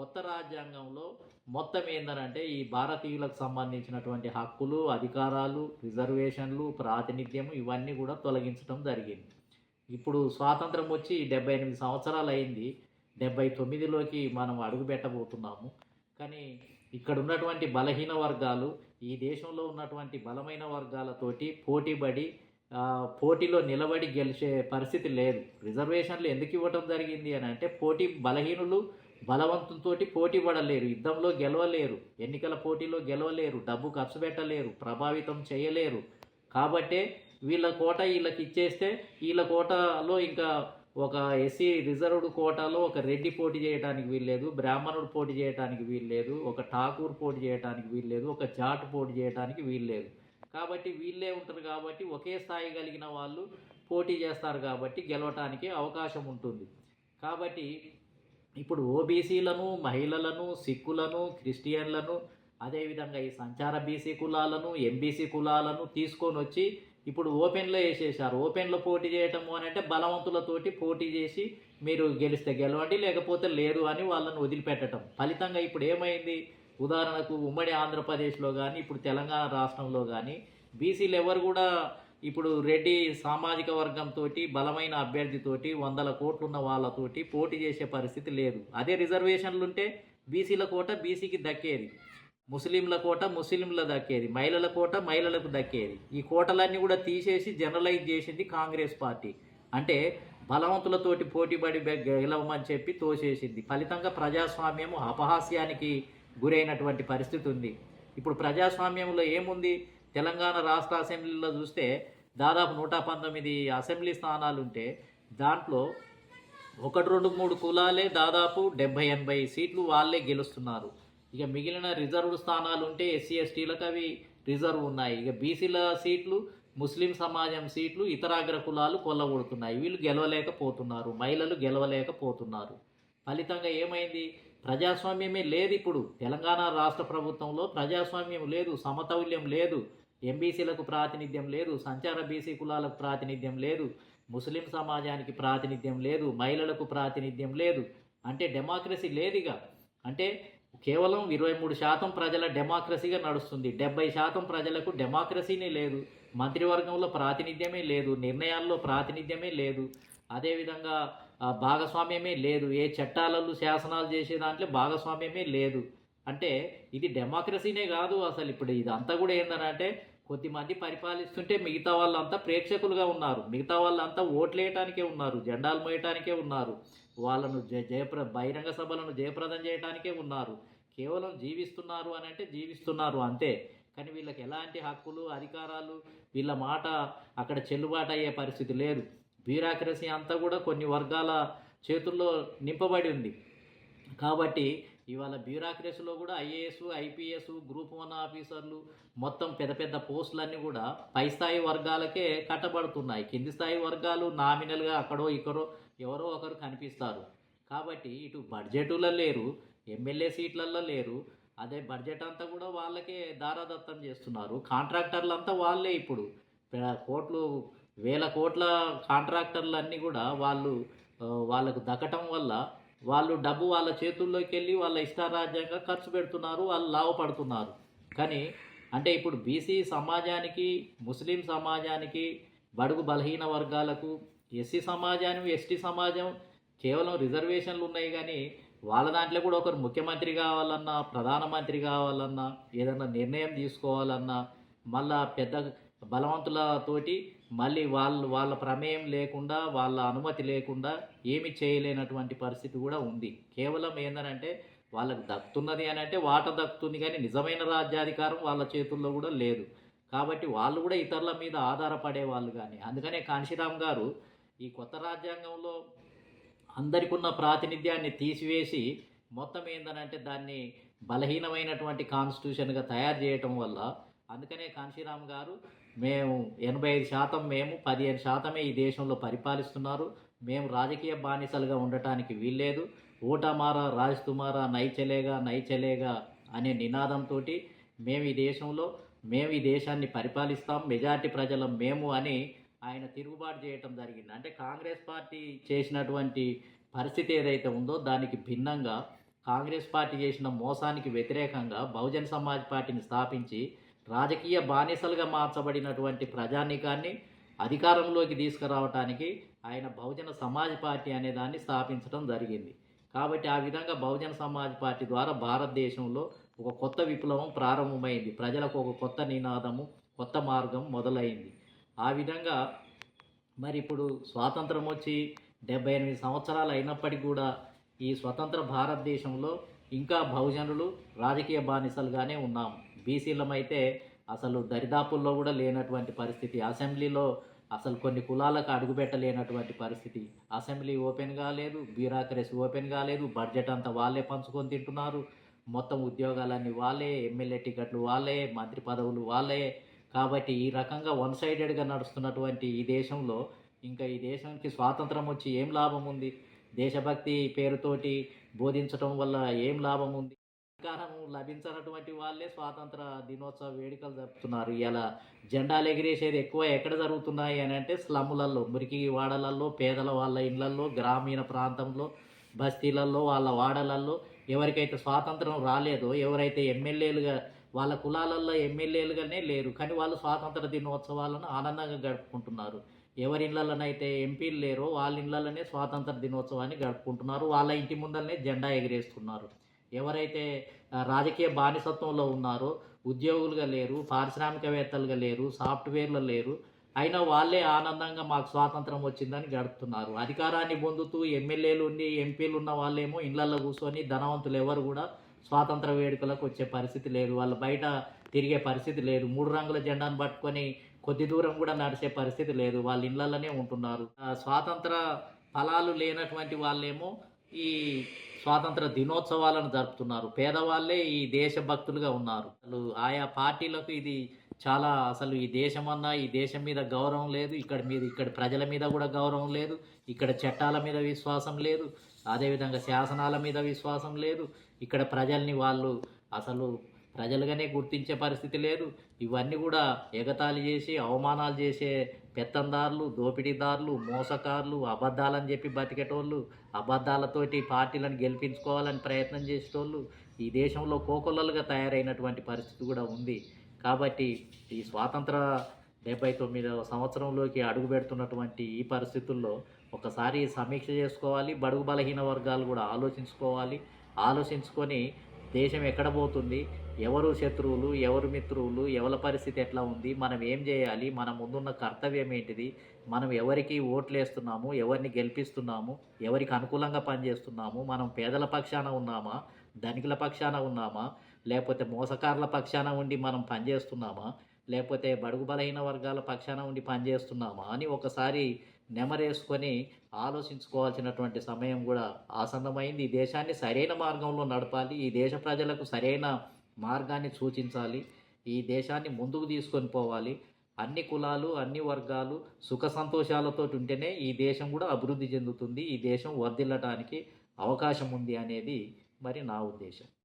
కొత్త రాజ్యాంగంలో మొత్తం ఏందనంటే ఈ భారతీయులకు సంబంధించినటువంటి హక్కులు, అధికారాలు, రిజర్వేషన్లు, ప్రాతినిధ్యం ఇవన్నీ కూడా తొలగించడం జరిగింది. ఇప్పుడు స్వాతంత్రం వచ్చి 78 సంవత్సరాలు అయింది. 79లోకి మనం అడుగు పెట్టబోతున్నాము. కానీ ఇక్కడ ఉన్నటువంటి బలహీన వర్గాలు ఈ దేశంలో ఉన్నటువంటి బలమైన వర్గాలతోటి పోటీపడి పోటీలో నిలబడి గెలిచే పరిస్థితి లేదు. రిజర్వేషన్లు ఎందుకు ఇవ్వటం జరిగింది అని అంటే బలహీనులు బలవంతులతోటి పోటీ పడలేరు, యుద్ధంలో గెలవలేరు, ఎన్నికల పోటీలో గెలవలేరు, డబ్బు ఖర్చు పెట్టలేరు, ప్రభావితం చేయలేరు. కాబట్టే వీళ్ళ కోట వీళ్ళకి ఇచ్చేస్తే వీళ్ళ కోటలో ఇంకా ఒక ఎస్సీ రిజర్వ్డ్ కోటాలో ఒక రెడ్డి పోటీ చేయడానికి వీల్లేదు, బ్రాహ్మణుడు పోటీ చేయడానికి వీల్లేదు, ఒక ఠాకూర్ పోటీ చేయడానికి వీల్లేదు, ఒక జాట్ పోటీ చేయడానికి వీల్లేదు. కాబట్టి వీళ్ళే ఉంటారు కాబట్టి ఒకే స్థాయి కలిగిన వాళ్ళు పోటీ చేస్తారు కాబట్టి గెలవటానికి అవకాశం ఉంటుంది. కాబట్టి ఇప్పుడు ఓబీసీలను, మహిళలను, సిక్కులను, క్రిస్టియన్లను, అదేవిధంగా ఈ సంచార బీసీ కులాలను, ఎంబీసీ కులాలను తీసుకొని వచ్చి ఇప్పుడు ఓపెన్లో వేసేసారు. ఓపెన్లో పోటీ చేయటము అని అంటే బలవంతులతోటి పోటీ చేసి మీరు గెలిస్తే గెలవండి లేకపోతే లేదు అని వాళ్ళని వదిలిపెట్టడం. ఫలితంగా ఇప్పుడు ఏమైంది, ఉదాహరణకు ఉమ్మడి ఆంధ్రప్రదేశ్లో కానీ ఇప్పుడు తెలంగాణ రాష్ట్రంలో కానీ బీసీలు ఎవరు కూడా ఇప్పుడు రెడ్డి సామాజిక వర్గంతో బలమైన అభ్యర్థితోటి 100 కోట్లు ఉన్న వాళ్ళతోటి పోటీ చేసే పరిస్థితి లేదు. అదే రిజర్వేషన్లు ఉంటే బీసీల కోట బీసీకి దక్కేది, ముస్లింల కోట ముస్లింల దక్కేది, మహిళల కోట మహిళలకు దక్కేది. ఈ కోటలన్నీ కూడా తీసేసి జనరలైజ్ చేసింది కాంగ్రెస్ పార్టీ. అంటే బలవంతులతోటి పోటీపడి గెలవమని చెప్పి తోసేసింది. ఫలితంగా ప్రజాస్వామ్యం అపహాస్యానికి గురైనటువంటి పరిస్థితి ఉంది. ఇప్పుడు ప్రజాస్వామ్యంలో ఏముంది, తెలంగాణ రాష్ట్ర అసెంబ్లీలో చూస్తే దాదాపు 119 అసెంబ్లీ స్థానాలు ఉంటే దాంట్లో 1, 2, 3 కులాలే దాదాపు 70-80 సీట్లు వాళ్ళే గెలుస్తున్నారు. ఇక మిగిలిన రిజర్వ్డ్ స్థానాలు ఉంటే ఎస్సీ ఎస్టీలకు అవి రిజర్వ్ ఉన్నాయి. ఇక బీసీల సీట్లు, ముస్లిం సమాజం సీట్లు ఇతరాగ్ర కులాలు కొల్లగొడుతున్నాయి. వీళ్ళు గెలవలేకపోతున్నారు, మహిళలు గెలవలేకపోతున్నారు. ఫలితంగా ఏమైంది, ప్రజాస్వామ్యమే లేదు. ఇప్పుడు తెలంగాణ రాష్ట్ర ప్రభుత్వంలో ప్రజాస్వామ్యం లేదు, సమతౌల్యం లేదు, ఎంబీసీలకు ప్రాతినిధ్యం లేదు, సంచార బీసీ కులాలకు ప్రాతినిధ్యం లేదు, ముస్లిం సమాజానికి ప్రాతినిధ్యం లేదు, మహిళలకు ప్రాతినిధ్యం లేదు. అంటే డెమోక్రసీ లేదుగా. అంటే కేవలం 23% ప్రజల డెమోక్రసీగా నడుస్తుంది. 70% ప్రజలకు డెమోక్రసీనే లేదు, మంత్రివర్గంలో ప్రాతినిధ్యమే లేదు, నిర్ణయాల్లో ప్రాతినిధ్యమే లేదు, అదేవిధంగా భాగస్వామ్యమే లేదు, ఏ చట్టాలలో శాసనాలు చేసే దాంట్లో భాగస్వామ్యమే లేదు. అంటే ఇది డెమోక్రసీనే కాదు అసలు. ఇప్పుడు ఇదంతా కూడా ఏంటంటే కొద్దిమంది పరిపాలిస్తుంటే మిగతా వాళ్ళంతా ప్రేక్షకులుగా ఉన్నారు, మిగతా వాళ్ళంతా ఓట్లేయటానికే ఉన్నారు, జెండాలు మోయటానికే ఉన్నారు, వాళ్ళను బహిరంగ సభలను జయప్రదం చేయడానికే ఉన్నారు. కేవలం జీవిస్తున్నారు అని అంటే జీవిస్తున్నారు అంతే. కానీ వీళ్ళకి ఎలాంటి హక్కులు, అధికారాలు, వీళ్ళ మాట అక్కడ చెల్లుబాటు అయ్యే పరిస్థితి లేదు. బ్యూరోక్రసీ అంతా కూడా కొన్ని వర్గాల చేతుల్లో నింపబడి ఉంది. కాబట్టి ఇవాళ బ్యూరోక్రసీలో కూడా ఐఏఎస్, ఐపీఎస్, గ్రూప్ 1 ఆఫీసర్లు మొత్తం పెద్ద పెద్ద పోస్టులన్నీ కూడా పై స్థాయి వర్గాలకే కట్టబడుతున్నాయి. కింది స్థాయి వర్గాలు నామినల్గా అక్కడో ఇక్కడో ఎవరో ఒకరు కనిపిస్తారు. కాబట్టి ఇటు బడ్జెట్లో లేరు, ఎమ్మెల్యే సీట్లలో లేరు, అదే బడ్జెట్ అంతా కూడా వాళ్ళకే దారాదత్తం చేస్తున్నారు. కాంట్రాక్టర్లు అంతా వాళ్ళే. ఇప్పుడు కోట్లు, వేల కోట్ల కాంట్రాక్టర్లు అన్నీ కూడా వాళ్ళకు దక్కటం వల్ల వాళ్ళు డబ్బు వాళ్ళ చేతుల్లోకి వెళ్ళి వాళ్ళ ఇష్టారాజ్యంగా ఖర్చు పెడుతున్నారు, వాళ్ళు లాభపడుతున్నారు. కానీ అంటే ఇప్పుడు బీసీ సమాజానికి, ముస్లిం సమాజానికి, బడుగు బలహీన వర్గాలకు, ఎస్సీ సమాజానికి, ఎస్టీ సమాజం కేవలం రిజర్వేషన్లు ఉన్నాయి. కానీ వాళ్ళ దాంట్లో కూడా ఒకరు ముఖ్యమంత్రి కావాలన్నా, ప్రధానమంత్రి కావాలన్నా, ఏదన్నా నిర్ణయం తీసుకోవాలన్నా మళ్ళా పెద్ద బలవంతులతోటి మళ్ళీ వాళ్ళ ప్రమేయం లేకుండా, వాళ్ళ అనుమతి లేకుండా ఏమి చేయలేనటువంటి పరిస్థితి కూడా ఉంది. కేవలం ఏంటంటే వాళ్ళకు దక్కుతున్నది అని అంటే వాట దక్కుతుంది, కానీ నిజమైన రాజ్యాధికారం వాళ్ళ చేతుల్లో కూడా లేదు. కాబట్టి వాళ్ళు కూడా ఇతరుల మీద ఆధారపడే వాళ్ళు. కానీ అందుకనే కాంశీరామ్ గారు ఈ కొత్త రాజ్యాంగంలో అందరికి ఉన్న ప్రాతినిధ్యాన్ని తీసివేసి మొత్తం ఏంటంటే దాన్ని బలహీనమైనటువంటి కాన్స్టిట్యూషన్గా తయారు చేయటం వల్ల, అందుకనే కాంశీరామ్ గారు మేము 85% మేము, 15% ఈ దేశంలో పరిపాలిస్తున్నారు, మేము రాజకీయ బానిసలుగా ఉండటానికి వీల్లేదు, ఓటమారా రాజ్ తుమారా నై చలేగా అనే నినాదంతో మేము ఈ దేశాన్ని పరిపాలిస్తాం, మెజార్టీ ప్రజలం మేము అని ఆయన తిరుగుబాటు చేయటం జరిగింది. అంటే కాంగ్రెస్ పార్టీ చేసినటువంటి పరిస్థితి ఏదైతే ఉందో దానికి భిన్నంగా కాంగ్రెస్ పార్టీ చేసిన మోసానికి వ్యతిరేకంగా బహుజన్ సమాజ్ పార్టీని స్థాపించి రాజకీయ బానిసలుగా మార్చబడినటువంటి ప్రజానీకాన్ని అధికారంలోకి తీసుకురావటానికి ఆయన బహుజన సమాజ్ పార్టీ అనే దాన్ని స్థాపించడం జరిగింది. కాబట్టి ఆ విధంగా బహుజన సమాజ్ పార్టీ ద్వారా భారతదేశంలో ఒక కొత్త విప్లవం ప్రారంభమైంది. ప్రజలకు ఒక కొత్త నినాదము, కొత్త మార్గం మొదలైంది. ఆ విధంగా మరి ఇప్పుడు స్వాతంత్రం వచ్చి 78 సంవత్సరాలు అయినప్పటికీ కూడా ఈ స్వతంత్ర భారతదేశంలో ఇంకా బహుజనులు రాజకీయ బానిసలుగానే ఉన్నాం. బీసీలమైతే అసలు దరిదాపుల్లో కూడా లేనటువంటి పరిస్థితి. అసెంబ్లీలో అసలు కొన్ని కులాలకు అడుగుపెట్టలేనటువంటి పరిస్థితి. అసెంబ్లీ ఓపెన్ కాలేదు, బ్యూరోక్రసీ ఓపెన్ కాలేదు, బడ్జెట్ అంతా వాళ్ళే పంచుకొని తింటున్నారు. మొత్తం ఉద్యోగాలన్నీ వాళ్ళే, ఎమ్మెల్యే టికెట్లు వాళ్ళే, మంత్రి పదవులు వాళ్ళే. కాబట్టి ఈ రకంగా వన్ సైడెడ్గా నడుస్తున్నటువంటి ఈ దేశంలో ఇంకా ఈ దేశానికి స్వాతంత్రం వచ్చి ఏం లాభం ఉంది? దేశభక్తి పేరుతోటి బోధించడం వల్ల ఏం లాభం ఉంది? అధికారం లభించినటువంటి వాళ్ళే స్వాతంత్ర దినోత్సవ వేడుకలు జరుపుతున్నారు. ఇలా జెండాలు ఎగిరేసేది ఎక్కువ ఎక్కడ జరుగుతున్నాయి అని అంటే స్లమ్ములలో, మురికి వాడలల్లో, పేదల వాళ్ళ ఇళ్లల్లో, గ్రామీణ ప్రాంతంలో, బస్తీలలో, వాళ్ళ వాడలల్లో ఎవరికైతే స్వాతంత్రం రాలేదో, ఎవరైతే ఎమ్మెల్యేలుగా వాళ్ళ కులాలలో ఎమ్మెల్యేలుగానే లేరు, కానీ వాళ్ళు స్వాతంత్ర దినోత్సవాలను ఆనందంగా గడుపుకుంటున్నారు. ఎవరి ఇళ్లలోనైతే ఎంపీలు లేరో వాళ్ళ ఇళ్లలోనే స్వాతంత్ర దినోత్సవాన్ని గడుపుకుంటున్నారు. వాళ్ళ ఇంటి ముందరనే జెండా ఎగిరేస్తున్నారు. ఎవరైతే రాజకీయ బానిసత్వంలో ఉన్నారో, ఉద్యోగులుగా లేరు, పారిశ్రామికవేత్తలుగా లేరు, సాఫ్ట్వేర్లో లేరు, అయినా వాళ్ళే ఆనందంగా మాకు స్వాతంత్రం వచ్చిందని గడుపుతున్నారు. అధికారాన్ని పొందుతూ ఎమ్మెల్యేలు ఉండి ఎంపీలు ఉన్న వాళ్ళేమో ఇళ్లల్లో కూర్చొని ధనవంతులు ఎవరు కూడా స్వాతంత్ర వేడుకలకు వచ్చే పరిస్థితి లేదు. వాళ్ళు బయట తిరిగే పరిస్థితి లేదు. 3 రంగుల జెండాను పట్టుకొని కొద్ది దూరం కూడా నడిచే పరిస్థితి లేదు. వాళ్ళ ఇళ్లలోనే ఉంటున్నారు. స్వాతంత్ర ఫలాలు లేనటువంటి వాళ్ళేమో ఈ స్వాతంత్ర దినోత్సవాలను జరుపుతున్నారు. పేదవాళ్ళే ఈ దేశభక్తులుగా ఉన్నారు. అసలు ఆయా పార్టీలకు ఇది చాలా అసలు ఈ దేశమన్నా, ఈ దేశం మీద గౌరవం లేదు. ఇక్కడ ప్రజల మీద కూడా గౌరవం లేదు. ఇక్కడ చట్టాల మీద విశ్వాసం లేదు. అదేవిధంగా శాసనాల మీద విశ్వాసం లేదు. ఇక్కడ ప్రజల్ని వాళ్ళు అసలు ప్రజలుగానే గుర్తించే పరిస్థితి లేదు. ఇవన్నీ కూడా ఎగతాళి చేసి అవమానాలు చేసే పెత్తందారులు, దోపిడీదారులు, మోసకారులు, అబద్ధాలని చెప్పి బతికేటోళ్ళు, అబద్ధాలతోటి పార్టీలను గెలిపించుకోవాలని ప్రయత్నం చేసేటోళ్ళు ఈ దేశంలో కోకొల్లలుగా తయారైనటువంటి పరిస్థితి కూడా ఉంది. కాబట్టి ఈ స్వాతంత్ర 79వ సంవత్సరంలోకి అడుగు పెడుతున్నటువంటి ఈ పరిస్థితుల్లో ఒకసారి సమీక్ష చేసుకోవాలి. బడుగు బలహీన వర్గాలు కూడా ఆలోచించుకొని దేశం ఎక్కడ పోతుంది, ఎవరు శత్రువులు, ఎవరు మిత్రువులు, ఎవరి పరిస్థితి ఎట్లా ఉంది, మనం ఏం చేయాలి, మన ముందున్న కర్తవ్యం ఏంటిది, మనం ఎవరికి ఓట్లు వేస్తున్నాము, ఎవరిని గెలిపిస్తున్నాము, ఎవరికి అనుకూలంగా పనిచేస్తున్నాము, మనం పేదల పక్షాన ఉన్నామా, ధనికుల పక్షాన ఉన్నామా, లేకపోతే మోసకారుల పక్షాన ఉండి మనం పనిచేస్తున్నామా, లేకపోతే బడుగు బలహీన వర్గాల పక్షాన ఉండి పనిచేస్తున్నామా అని ఒకసారి నెమరేసుకొని ఆలోచించుకోవాల్సినటువంటి సమయం కూడా ఆసన్నమైంది. ఈ దేశాన్ని సరైన మార్గంలో నడపాలి. ఈ దేశ ప్రజలకు సరైన మార్గాన్ని సూచించాలి. ఈ దేశాన్ని ముందుకు తీసుకొని పోవాలి. అన్ని కులాలు, అన్ని వర్గాలు సుఖ సంతోషాలతో ఉంటేనే ఈ దేశం కూడా అభివృద్ధి చెందుతుంది. ఈ దేశం వర్ధిల్లటానికి అవకాశం ఉంది అనేది మరి నా ఉద్దేశం.